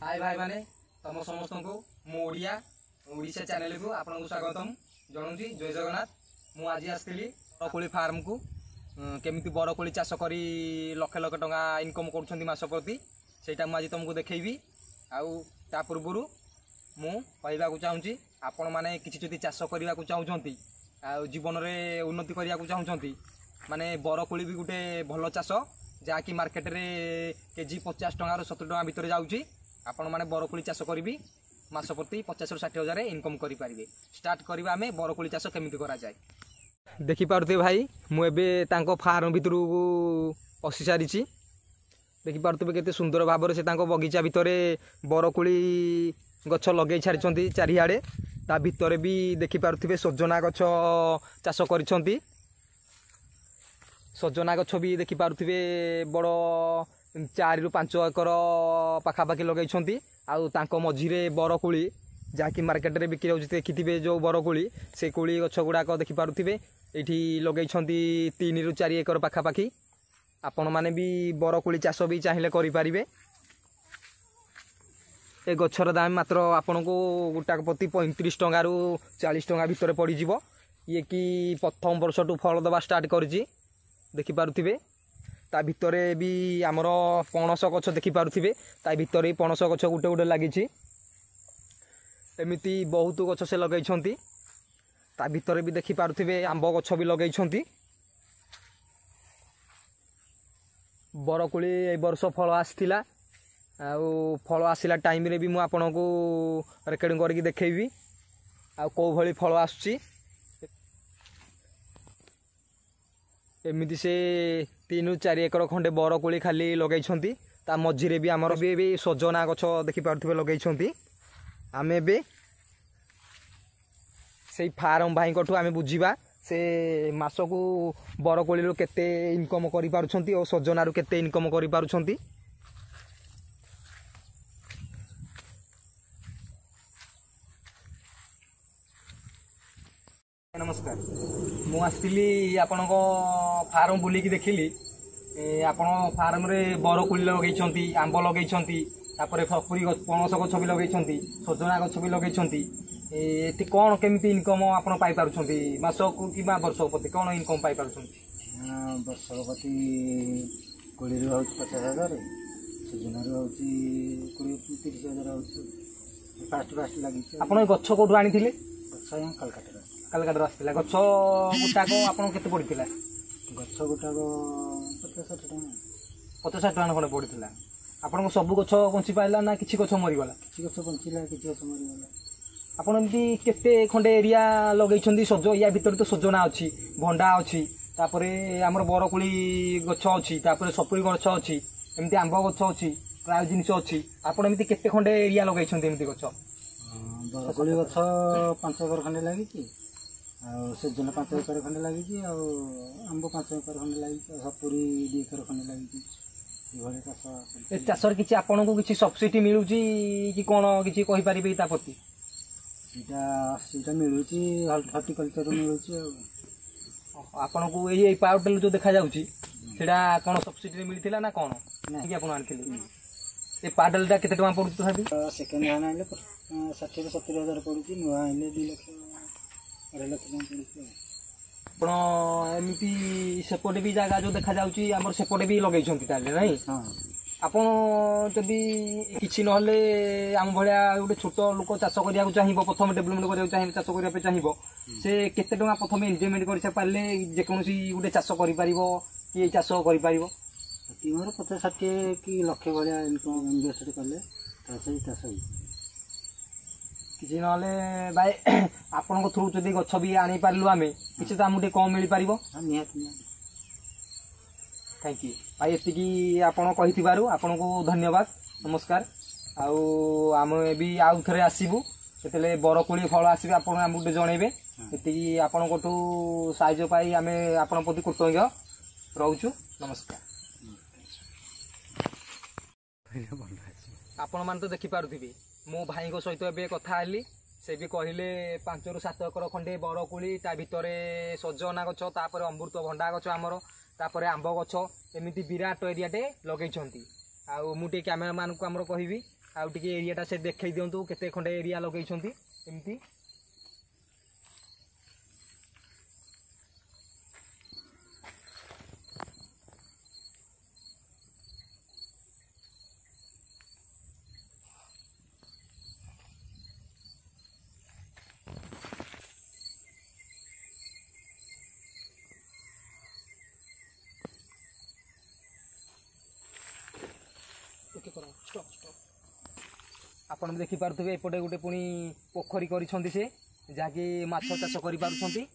हाय भाई माने तुम समस्त को मुड़िया ओडिशा चैनल को आपन स्वागतम जनाऊँगी। जय जगन्नाथ। मु आज आसली बरकोली फार्म को केमी बरकोली चाष कर लक्ष लक्ष टका इनकम कर मास प्रति सेटा मुझे तुमको देखी आ पूर्वर मुझे चाहूँगी आपण मैंने किसी चाष करने को चाहूँगी जीवन में उन्नति करने को चाहूँगी माने बरकोली भी गोटे भल चाष जहाँकि मार्केट रे केजी 50 टଙ୍କା 70 टଙ୍କା भितर जाऊँगी। आपण मैंने बरकोली चाष करी मास प्रति 50 ରୁ 60 हजार इनकम करें। स्टार्ट करवा आम बरकोली चाष केमी करा जाए देखिपे भाई मुझे फार्म भितर पशि सारी देखिपे केते सुंदर भाव से बगीचा भितर बरकोली गछ लगे सारी चारिआडे ता भितर भी देखिपे सजना गछ चाष कर सजना गछ भी देखिपे बड़ 4 ରୁ 5 एकर पाखापाखि लगे आउ मझीरे बरकोली जहाँकि मार्केट रे बिक्री होती देखिथे जो बरकोली से कोली गछ गुड़ाक देखिपे ये लगे 3 ରୁ 4 एकर पाखापाखि आपण मैंने भी बरकोली चाष भी चाहिए करें। ए गछर दाम मात्र आपन को गोटा प्रति 35 टଙ୍କା ରୁ 40 टଙ୍କା भितर पड़ जाव। ये कि प्रथम वर्ष टू फल दबा स्टार्ट करी देखिपे ता भितर भी आमर पणस गछ देखिपे ता भितर ही पणस गछ गोटे गोटे लगी एमती बहुत गछ से लगे ता भितर भी देखिपे आंब गछ भी लगे बरकोली ए वर्ष फल आसला फल आसला टाइम रे भी मु आपन को रेकर्डिंग करके देखैबी आ को भली फल आसुची एमती से 3 ରୁ 4 एकर खंडे बरकोली खाली लगे ता मझीरे भी आमर भी सजना गछ देखिपे लगे आमे बे से फार्म भाई को आमे बुझीबा से मास को बरकोली रो केते इनकम करि पारुछंती और सजना रो केते इनकम करि पारुछंती। नमस्कार मु आसली आपण फार्म बुलिकी देखिली आपण फार्म रे बरकोली लगे आंब लगे सपुरी पणस गछ भी लगे सजना गछ भी लगे ये कौन केमी इनकम आपड़ पाई मास को कि वर्ष प्रति कौन इनकम पाई वर्ष प्रति 20 ରୁ 50,000 सजना रू 20-30,000 फास्ट फास्ट लगी आपड़ गछ कौटू आनी कलकत्ता आसला गछ गुटाक आपन केते पड़ीला गछ गुटाक 50-60 टଙ୍କା 50-60 टଙ୍କା खंडे पड़ीला आपन सब गछ बंची पाइला ना किछि गछ मरिगला किछि गछ बंचिला किछि गछ मरिगला आपन एमती केते खंडे एरिया लगैछंदी सज या भीतर तो सजना अछि भंडा अछि तापरे हमर बरकोली गछ अछि तापरे सपुरी गछ अछि एमती आंब गछ अछि प्राय जिनिस अछि आपन एमती केते खंडे एरिया लगैछंदी एमती गछ बरकोली गछ 5 एकर खंडे लागि सजना 5 एकर खंडे लगी आंब 5 एकर खंडे लगी सपुरी 2 एकर खंडे लगी चाष किसी आपन को किसी सब्सिडी मिलू कि कौन किसी कहि परिबे ता प्रति सीटा मिलूची हॉर्टिकल्चर मिलूची आपन को ये पावर टेल जो देखा जाउची सेडा कौन सब्सिडी मिलथिला ना कौन कि आपन आनथिले ए पावर टेल दा केते टका पडुची तो भाबी सेकंड हैंड आइले 60-70 हजार पडुची नुआ आइले 2 लाख 2.5 लाख पडुची आपण एमती सेपटे भी जगह जो देखा जाउची हमर सेपटे भी लगै छंती ताले नहीं हां आपण जदि किछि नहले आम भलिया गोटे छोट लोक चाष करिया चाहिए प्रथम डेवलपमेंट करिया चाहिए चाष करिया चाहिए से केते टका प्रथम इन्वेस्टमेंट कर पारे जेकोसी गोटे चाष करि परिबो कि चाष करि परिबो तीमर 50-60 कि लक्ष भलिया इनकम इन्वेस्ट करले चाष किछि नहले भाई आपण को थ्रू जदि गछ भी आनी पारलु आमे किछि तो आमुटे कम मिली पारिबो निहात थैंक यू भाई एतिकी आपण कहिथिबारु आपण को धन्यवाद नमस्कार आम भी आउ थरे आसीबु सेतले बरकोली फल आसीबे आपण आमुटे जणेबे एतिकी आपण कोठू साहाय्य पाई आमे आपण प्रति कृतज्ञ रहउछु नमस्कार। आपण मान तो देखि पारुथिबे मो भाई को सहित एबे कथा आली से भी कहले 5 ରୁ 7 एकर खंडे बरकोली ता भितरे सजना गछ तापर अमृत भंडा गछ आमर तापर आंब गछ एमिति विराट एरियाटे लगैछंती आ मुटे कैमरामैन को आमर कहबी आउ टिके एरियाटा से देखई दियंतु केते खंडे एरिया लगेइछंती एमती। आपण देखि पारुथबे एपटे गोटे पुनी पोखरी करिसंती से जाकी माछ चाष करि पारुछंती।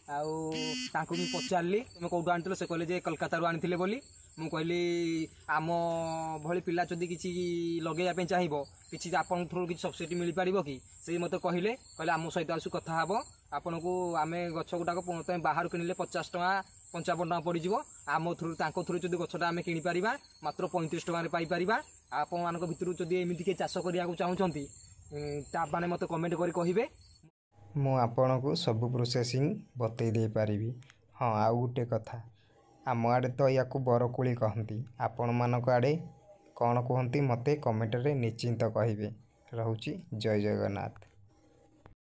आउ तांको भी पचारली तुम कौटू आनिथिलो से कहले जे कलकत्ता रु आनिथिले बोली। मु कहली आम भली पिला जदि किछि लगेया पे चाहिबो किछि आपन थ्रू किछि सब्सिडी मिल पारिबो कि से मते कहले आम सहित आसु कथा हबो आपन को आमे गछ गुटाको तुम बाहर किनिले 50 टका 55 टका पड़ जिवो आम थ्रू तांको थ्रू जदि गछटा आमे किनि पारिबा मात्र 35 टका रे पाई पारिबा। आपण मानक भितरु जदि एमिति के चाष करिया को चाहुचंती ता माने मते कमेंट करी कहिबे। मु आपण को सब प्रोसेसिंग बतई दे पारिबी। हाँ आउ गोटे कथा आम आड़े तो या बरकोली कहती आपण मानक आड़े कौन कहती मते कमेंट रे निश्चिंत कहिबे। रहुची जय जगन्नाथ।